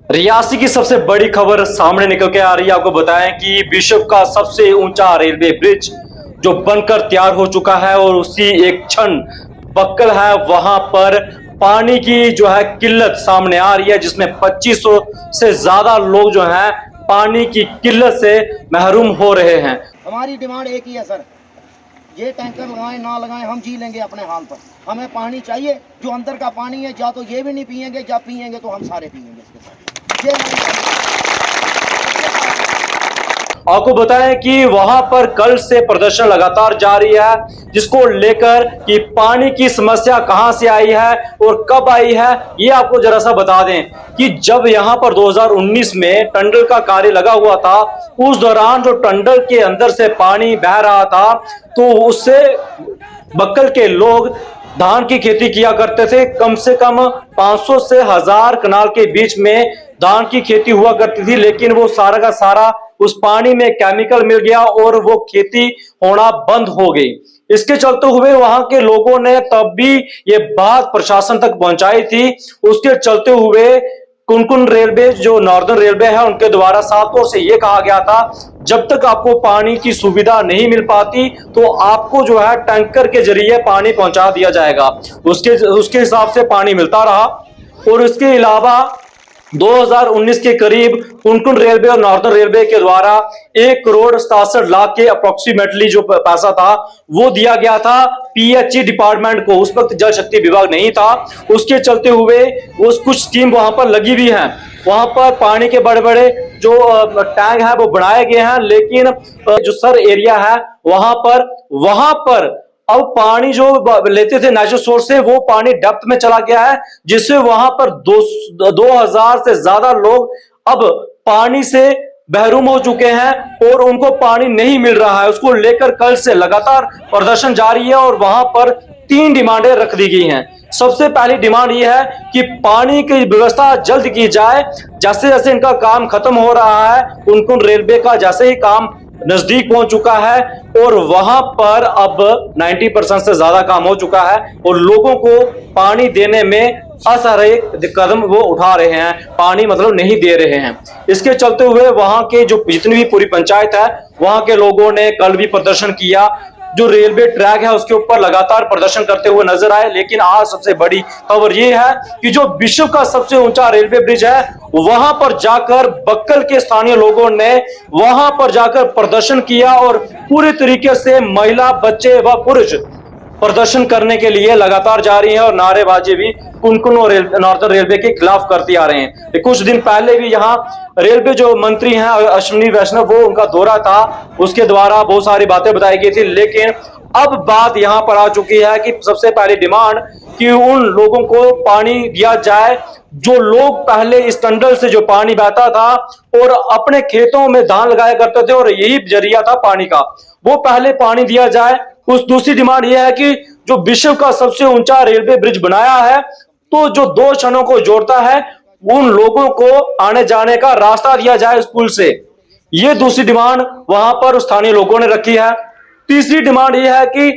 रियासी की सबसे बड़ी खबर सामने निकल के आ रही है। आपको बताएं कि विश्व का सबसे ऊंचा रेलवे ब्रिज जो बनकर तैयार हो चुका है और उसी एक क्षण बक्कल है वहां पर पानी की जो है किल्लत सामने आ रही है, जिसमें 2500 से ज्यादा लोग जो हैं पानी की किल्लत से महरूम हो रहे हैं। हमारी डिमांड एक ही है सर, ये टैंकर लगाएं ना लगाएं हम जी लेंगे अपने हाल पर। हमें पानी चाहिए, जो अंदर का पानी है या तो ये भी नहीं पिएंगे, या पिएंगे तो हम सारे पिएंगे इसके साथ। ये आपको बताएं कि वहां पर कल से प्रदर्शन लगातार जारी है, जिसको लेकर कि पानी की समस्या कहां से आई है और कब आई है, ये आपको जरा सा बता दें कि जब यहां पर 2019 में टंडल का कार्य लगा हुआ था, उस दौरान जो टंडल के अंदर से पानी बह रहा था, तो उससे बक्कल के लोग धान की खेती किया करते थे। कम से कम 500 से 1000 कनाल के बीच में धान की खेती हुआ करती थी, लेकिन वो सारा का सारा उस पानी में केमिकल मिल गया और वो खेती होना बंद हो गई। इसके चलते हुए वहां के लोगों ने तब भी ये बात प्रशासन तक पहुंचाई थी। उसके चलते हुए कुनकुन रेलवे जो नॉर्दर्न रेलवे है उनके द्वारा साफ तौर से ये कहा गया था, जब तक आपको पानी की सुविधा नहीं मिल पाती तो आपको जो है टैंकर के जरिए पानी पहुंचा दिया जाएगा। उसके हिसाब से पानी मिलता रहा। और इसके अलावा 2019 के करीब कुनकुन रेलवे और नॉर्दर्न रेलवे के द्वारा 1,67,00,000 के अप्रोक्सीमेटली जो पैसा था वो दिया गया था पीएचई डिपार्टमेंट को। उस वक्त जल शक्ति विभाग नहीं था। उसके चलते हुए वो कुछ स्कीम वहां पर लगी हुई है। वहां पर पानी के बड़े बड़े जो टैंक है वो बनाए गए हैं, लेकिन जो सर एरिया है वहां पर अब पानी जो लेते थे नेचुरल सोर्स से, वो पानी डेप्थ में चला गया है, जिससे वहां पर 2000 से ज्यादा लोग अब पानी से महरूम हो चुके हैं और उनको पानी नहीं मिल रहा है। उसको लेकर कल से लगातार प्रदर्शन जारी है और वहां पर 3 डिमांडें रख दी गई हैं। सबसे पहली डिमांड यह है कि पानी की व्यवस्था जल्द की जाए। जैसे जैसे इनका काम खत्म हो रहा है, कुनकुन रेलवे का जैसे ही काम नजदीक पहुंच चुका है और वहां पर अब 90% से ज्यादा काम हो चुका है और लोगों को पानी देने में असहाय कदम वो उठा रहे हैं, पानी मतलब नहीं दे रहे हैं। इसके चलते हुए वहां के जो जितनी भी पूरी पंचायत है वहां के लोगों ने कल भी प्रदर्शन किया। जो रेलवे ट्रैक है उसके ऊपर लगातार प्रदर्शन करते हुए नजर आए। लेकिन आज सबसे बड़ी खबर यह है कि जो विश्व का सबसे ऊंचा रेलवे ब्रिज है वहां पर जाकर बक्कल के स्थानीय लोगों ने वहां पर जाकर प्रदर्शन किया और पूरी तरीके से महिला, बच्चे व पुरुष प्रदर्शन करने के लिए लगातार जारी है और नारेबाजी भी कुनकुन और नॉर्दर्न रेलवे के खिलाफ करते आ रहे हैं। कुछ दिन पहले भी यहाँ रेलवे जो मंत्री हैं अश्विनी वैष्णव, वो उनका दौरा था, उसके द्वारा बहुत सारी बातें बताई गई थी। लेकिन अब बात यहाँ पर आ चुकी है कि सबसे पहली डिमांड कि उन लोगों को पानी दिया जाए जो लोग पहले इस टंडल से जो पानी बहता था और अपने खेतों में धान लगाया करते थे और यही जरिया था पानी का, वो पहले पानी दिया जाए। उस दूसरी डिमांड यह है कि जो विश्व का सबसे ऊंचा रेलवे ब्रिज बनाया है, तो जो 2 शहरों को जोड़ता है, उन लोगों को आने जाने का रास्ता दिया जाए उस पुल से। ये दूसरी डिमांड वहां पर स्थानीय लोगों ने रखी है। तीसरी डिमांड यह है कि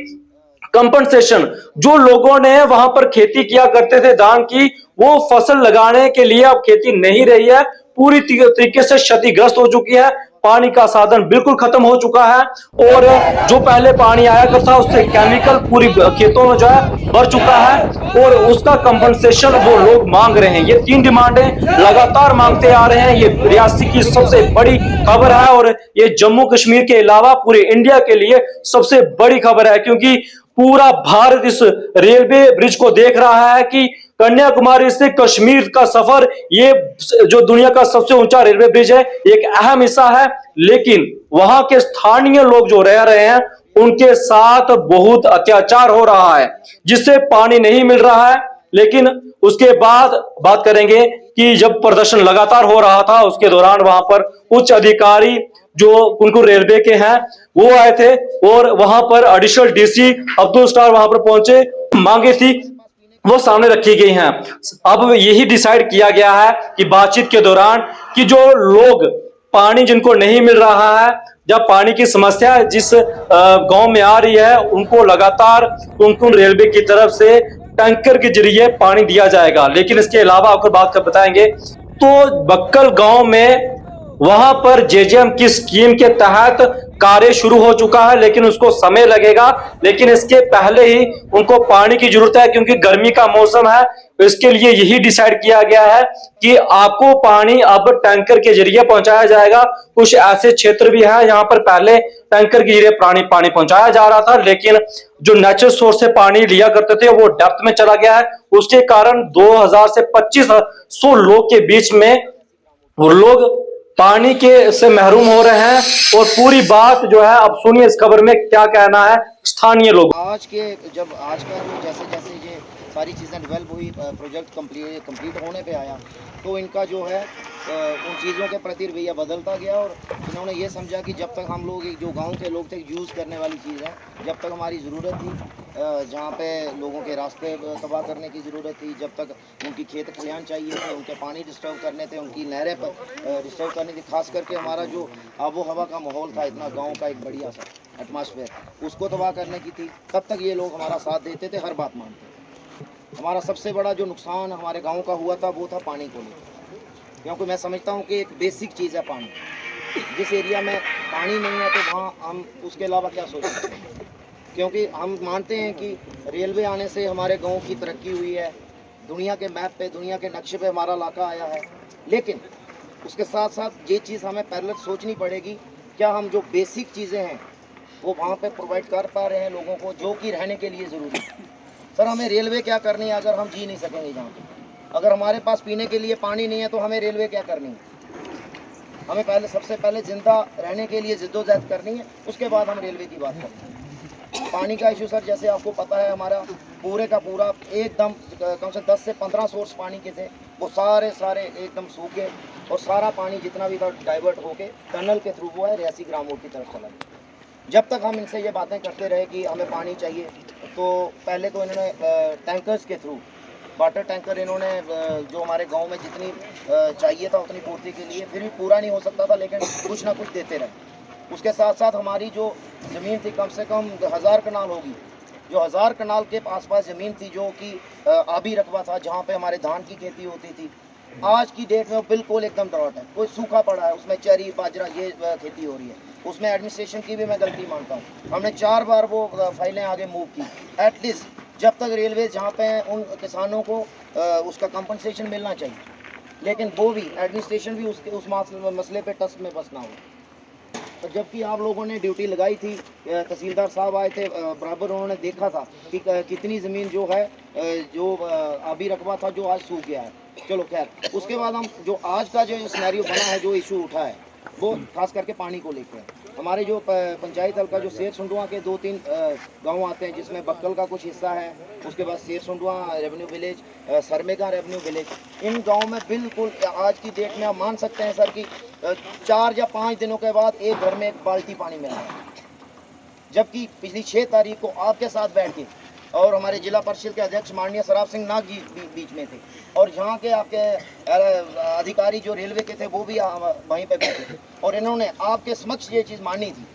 कंपनसेशन, जो लोगों ने वहां पर खेती किया करते थे धान की, वो फसल लगाने के लिए अब खेती नहीं रही है, पूरी तरीके से क्षतिग्रस्त हो चुकी है। पानी का साधन बिल्कुल खत्म हो चुका है और जो पहले पानी आया करता उससे केमिकल पूरी खेतों में जो है भर चुका है और उसका कंपनसेशन वो लोग मांग रहे हैं। ये 3 डिमांडें लगातार मांगते आ रहे हैं। ये रियासी की सबसे बड़ी खबर है और ये जम्मू कश्मीर के अलावा पूरे इंडिया के लिए सबसे बड़ी खबर है, क्योंकि पूरा भारत इस रेलवे ब्रिज को देख रहा है कि कन्याकुमारी से कश्मीर का सफर, ये जो दुनिया का सबसे ऊंचा रेलवे ब्रिज है, एक अहम हिस्सा है। लेकिन वहां के स्थानीय लोग जो रह रहे हैं उनके साथ बहुत अत्याचार हो रहा है, जिससे पानी नहीं मिल रहा है। लेकिन उसके बाद बात करेंगे कि जब प्रदर्शन लगातार हो रहा था उसके दौरान वहां पर उच्च अधिकारी जो कुनकुन रेलवे के हैं वो आए थे और वहां पर एडिशनल डीसी अब्दुल स्टार वहां पर पहुंचे, मांगे थी वो सामने रखी गई हैं। अब यही डिसाइड किया गया है कि बातचीत के दौरान कि जो लोग पानी जिनको नहीं मिल रहा है, जब पानी की समस्या जिस गांव में आ रही है, उनको लगातार कुनकुन रेलवे की तरफ से टैंकर के जरिए पानी दिया जाएगा। लेकिन इसके अलावा आपको बात कर बताएंगे तो बक्कल गांव में वहां पर जेजेएम की स्कीम के तहत कार्य शुरू हो चुका है, लेकिन उसको समय लगेगा। लेकिन इसके पहले ही उनको पानी की जरूरत है, क्योंकि गर्मी का मौसम है। तो इसके लिए यही डिसाइड किया गया है कि आपको पानी अब टैंकर के जरिए पहुंचाया जाएगा। कुछ ऐसे क्षेत्र भी हैं जहां पर पहले टैंकर के जरिए पानी पहुंचाया जा रहा था, लेकिन जो नेचुरल सोर्स से पानी लिया करते थे वो डेप्थ में चला गया है। उसके कारण 2000 से 2500 लोग के बीच में वो लोग पानी के से महरूम हो रहे हैं। और पूरी बात जो है, अब सुनिए इस खबर में क्या कहना है स्थानीय लोग। आज के जब आज का जैसे जैसे ये सारी चीज़ें डेवलप हुई, प्रोजेक्ट कंप्लीट होने पे आया, तो इनका जो है उन चीज़ों के प्रति रवैया बदलता गया। और इन्होंने ये समझा कि जब तक हम लोग जो गांव के लोग थे यूज़ करने वाली चीज़ है, जब तक हमारी ज़रूरत थी, जहाँ पे लोगों के रास्ते तबाह करने की ज़रूरत थी, जब तक उनकी खेत खलिहान चाहिए थे, उनके पानी डिस्टर्ब करने थे, उनकी नहरें पर डिस्टर्ब करने थी, खास करके हमारा जो आबो हवा का माहौल था, इतना गाँव का एक बढ़िया सा एटमॉस्फेयर, उसको तबाह करने की थी, तब तक ये लोग हमारा साथ देते थे, हर बात मानते थे। हमारा सबसे बड़ा जो नुकसान हमारे गांव का हुआ था वो था पानी को लेकर, क्योंकि मैं समझता हूँ कि एक बेसिक चीज़ है पानी। जिस एरिया में पानी नहीं है तो वहाँ हम उसके अलावा क्या सोच सकते हैं, क्योंकि हम मानते हैं कि रेलवे आने से हमारे गांव की तरक्की हुई है, दुनिया के मैप पे, दुनिया के नक्शे पे हमारा इलाका आया है। लेकिन उसके साथ साथ ये चीज़ हमें पहले सोचनी पड़ेगी, क्या हम जो बेसिक चीज़ें हैं वो वहाँ पे प्रोवाइड कर पा रहे हैं लोगों को, जो कि रहने के लिए ज़रूरी है। सर हमें रेलवे क्या करनी है अगर हम जी नहीं सकेंगे जहाँ पे? अगर हमारे पास पीने के लिए पानी नहीं है तो हमें रेलवे क्या करनी है? हमें पहले सबसे पहले ज़िंदा रहने के लिए जद्दोजहद करनी है, उसके बाद हम रेलवे की बात करते हैं। पानी का इशू सर जैसे आपको पता है, हमारा पूरे का पूरा एकदम कम से 10 से 15 सोर्स पानी के थे, वो सारे एकदम सूखे, और सारा पानी जितना भी था डाइवर्ट होके टनल के थ्रू वो है रियासी ग्राम रोड की तरफ चला गया। जब तक हम इनसे ये बातें करते रहे कि हमें पानी चाहिए, तो पहले तो इन्होंने टैंकर्स के थ्रू वाटर टैंकर इन्होंने जो हमारे गांव में जितनी चाहिए था उतनी पूर्ति के लिए, फिर भी पूरा नहीं हो सकता था, लेकिन कुछ ना कुछ देते रहे। उसके साथ साथ हमारी जो ज़मीन थी कम से कम 1000 कनाल होगी, जो 1000 कनाल के आसपास ज़मीन थी जो कि आबी रकबा था, जहाँ पे हमारे धान की खेती होती थी, आज की डेट में बिल्कुल एकदम ड्रॉट है, कोई सूखा पड़ा है, उसमें चरी बाजरा ये खेती हो रही है। उसमें एडमिनिस्ट्रेशन की भी मैं गलती मानता हूँ। हमने 4 बार वो फाइलें आगे मूव की। एटलीस्ट जब तक रेलवे जहाँ पे हैं उन किसानों को उसका कंपनसेशन मिलना चाहिए, लेकिन वो भी एडमिनिस्ट्रेशन भी उस मसले पे टस में बस ना हो। तो जबकि आप लोगों ने ड्यूटी लगाई थी, तहसीलदार साहब आए थे, बराबर उन्होंने देखा था कि कितनी ज़मीन जो है जो आबी रकबा था जो आज सूख गया है। चलो खैर, उसके बाद हम जो आज का जो सिनेरियो बना है, जो इशू उठा है, वो खास करके पानी को लेकर है। हमारे जो पंचायत हल्का जो शेर सुंडुआ के 2-3 गांव आते हैं, जिसमें बक्कल का कुछ हिस्सा है, उसके बाद शेर सुंडुआ रेवेन्यू विलेज, सरमेगा रेवेन्यू विलेज, इन गांव में बिल्कुल आज की डेट में आप मान सकते हैं सर कि 4 या 5 दिनों के बाद एक घर में 1 बाल्टी पानी मिल रहा है। जबकि पिछली 6 तारीख को आपके साथ बैठ के और हमारे जिला परिषद के अध्यक्ष माननीय सराब सिंह नाग जी बीच में थे, और यहाँ के आपके अधिकारी जो रेलवे के थे वो भी वहीं पे बैठे थे, और इन्होंने आपके समक्ष ये चीज़ मानी थी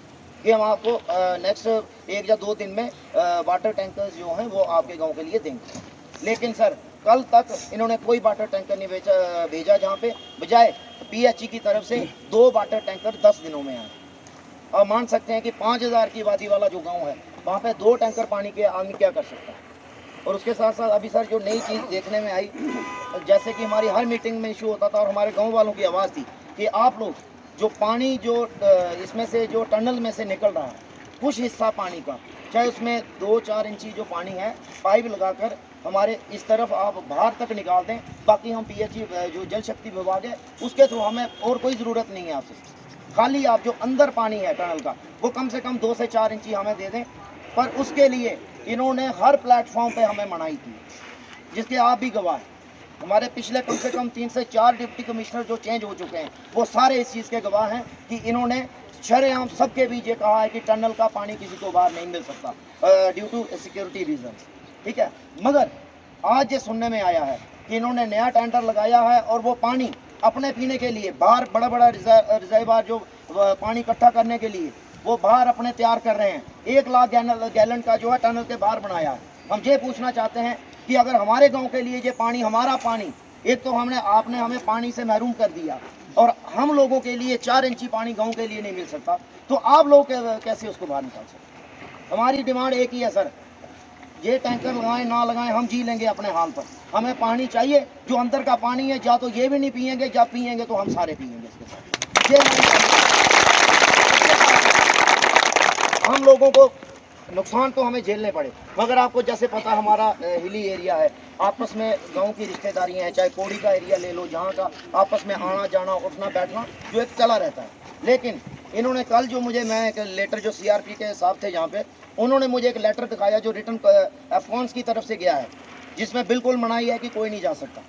कि हम आपको नेक्स्ट 1 या 2 दिन में वाटर टैंकर्स जो हैं वो आपके गांव के लिए देंगे। लेकिन सर कल तक इन्होंने कोई वाटर टैंकर नहीं भेजा, जहाँ पे बजाय PHE की तरफ से 2 वाटर टैंकर 10 दिनों में आए। आप मान सकते हैं कि 5000 की आबादी वाला जो गांव है, वहाँ पे 2 टैंकर पानी के आदमी क्या कर सकता है। और उसके साथ साथ अभी सर जो नई चीज़ देखने में आई, जैसे कि हमारी हर मीटिंग में इशू होता था और हमारे गांव वालों की आवाज़ थी कि आप लोग जो पानी जो इसमें से जो टनल में से निकल रहा है, कुछ हिस्सा पानी का, चाहे उसमें 2-4 इंची जो पानी है, पाइप लगाकर हमारे इस तरफ आप बाहर तक निकाल दें। बाकी हम PHE जो जल शक्ति विभाग है उसके थ्रू, हमें और कोई ज़रूरत नहीं है आपसे। खाली आप जो अंदर पानी है टनल का, वो कम से कम 2 से 4 इंची हमें दे दें। पर उसके लिए इन्होंने हर प्लेटफॉर्म पे हमें मनाही की, जिसके आप भी गवाह हैं। हमारे पिछले कम से कम 3 से 4 डिप्टी कमिश्नर जो चेंज हो चुके हैं, वो सारे इस चीज़ के गवाह हैं कि इन्होंने शरेआम सबके बीच ये कहा है कि टनल का पानी किसी को बाहर नहीं मिल सकता ड्यू टू सिक्योरिटी रीजंस, ठीक है। मगर आज ये सुनने में आया है कि इन्होंने नया टेंडर लगाया है और वो पानी अपने पीने के लिए बाहर बड़ा रिजर्वायर जो पानी इकट्ठा करने के लिए वो बाहर अपने तैयार कर रहे हैं। 1 लाख गैलन का जो है टनल के बाहर बनाया है। हम ये पूछना चाहते हैं कि अगर हमारे गांव के लिए ये पानी, हमारा पानी एक तो आपने हमें पानी से महरूम कर दिया और हम लोगों के लिए 4 इंची पानी गांव के लिए नहीं मिल सकता, तो आप लोग कैसे उसको बाहर निकाल सकते? हमारी डिमांड एक ही है सर, ये टैंकर लगाएं ना लगाएं हम जी लेंगे अपने हाल पर। हमें पानी चाहिए, जो अंदर का पानी है या तो ये भी नहीं पिएंगे, या पिएंगे तो हम सारे पिएंगे इसके साथ। ये हम लोगों को नुकसान तो हमें झेलने पड़े, मगर आपको जैसे पता हमारा हिली एरिया है, आपस में गांव की रिश्तेदारियां हैं, चाहे कोड़ी का एरिया ले लो, जहां का आपस में आना जाना उठना बैठना जो एक चला रहता है। लेकिन इन्होंने कल जो मुझे, मैं एक लेटर जो सीआरपी के साहब थे जहाँ पे, उन्होंने मुझे एक लेटर दिखाया जो रिटर्न अफगान्स की तरफ से गया है, जिसमें बिल्कुल मनाही है कि कोई नहीं जा सकता।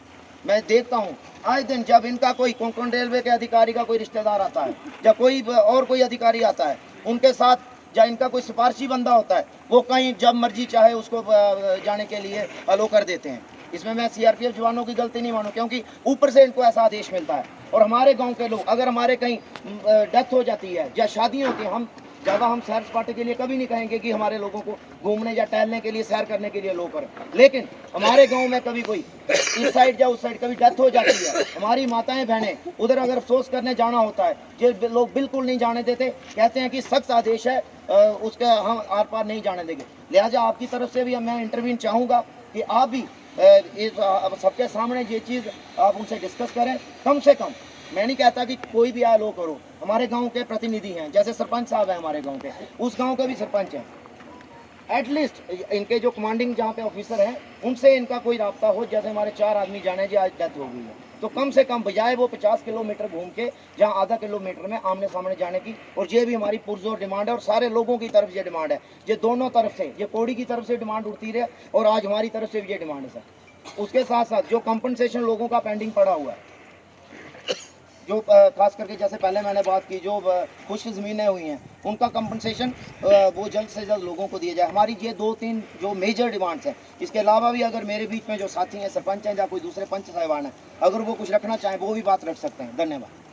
मैं देखता हूँ आए दिन जब इनका कोई कोंकण रेलवे के अधिकारी का कोई रिश्तेदार आता है या कोई और कोई अधिकारी आता है, उनके साथ या इनका कोई सिफारशी बंदा होता है, वो कहीं जब मर्जी चाहे उसको जाने के लिए अलो कर देते हैं। इसमें मैं सीआरपीएफ जवानों की गलती नहीं मानूं, क्योंकि ऊपर से इनको ऐसा आदेश मिलता है। और हमारे गांव के लोग, अगर हमारे कहीं डेथ हो जाती है या शादी होती है, हम ज़्यादा हम सैर सपाटे के लिए कभी नहीं कहेंगे कि हमारे लोगों को घूमने या टहलने के लिए, सैर करने के लिए लो करें। लेकिन हमारे गांव में कभी कोई इस साइड या उस साइड कभी डेथ हो जाती है, हमारी माताएं बहनें उधर अगर अफसोस करने जाना होता है, ये लोग बिल्कुल नहीं जाने देते, कहते हैं कि सख्त आदेश है, उसका हम आर पार नहीं जाने देंगे। लिहाजा आपकी तरफ से भी मैं इंटरव्यून चाहूँगा कि आप भी इस सबके सामने ये चीज़ आप उनसे डिस्कस करें। कम से कम, मैं नहीं कहता कि कोई भी आया लो करो, हमारे गांव के प्रतिनिधि हैं, जैसे सरपंच साहब हैं हमारे गांव के, उस गांव के भी सरपंच हैं, एटलीस्ट इनके जो कमांडिंग जहाँ पे ऑफिसर हैं उनसे इनका कोई राब्ता हो। जैसे हमारे 4 आदमी जाने जो आज डेथ हो गई है, तो कम से कम बजाय वो 50 किलोमीटर घूम के जहाँ आधा किलोमीटर में आमने सामने जाने की, और ये भी हमारी पुरजोर डिमांड है और सारे लोगों की तरफ ये डिमांड है, ये दोनों तरफ से, ये कोड़ी की तरफ से डिमांड उठती रहे और आज हमारी तरफ से भी ये डिमांड है सर। उसके साथ साथ जो कंपनसेशन लोगों का पेंडिंग पड़ा हुआ है, जो खास करके जैसे पहले मैंने बात की, जो खुश्क ज़मीनें हुई हैं उनका कंपनसेशन वो जल्द से जल्द लोगों को दिया जाए। हमारी ये 2-3 जो मेजर डिमांड्स हैं। इसके अलावा भी अगर मेरे बीच में जो साथी हैं, सरपंच हैं या कोई दूसरे पंच साहिबान हैं, अगर वो कुछ रखना चाहें वो भी बात रख सकते हैं। धन्यवाद।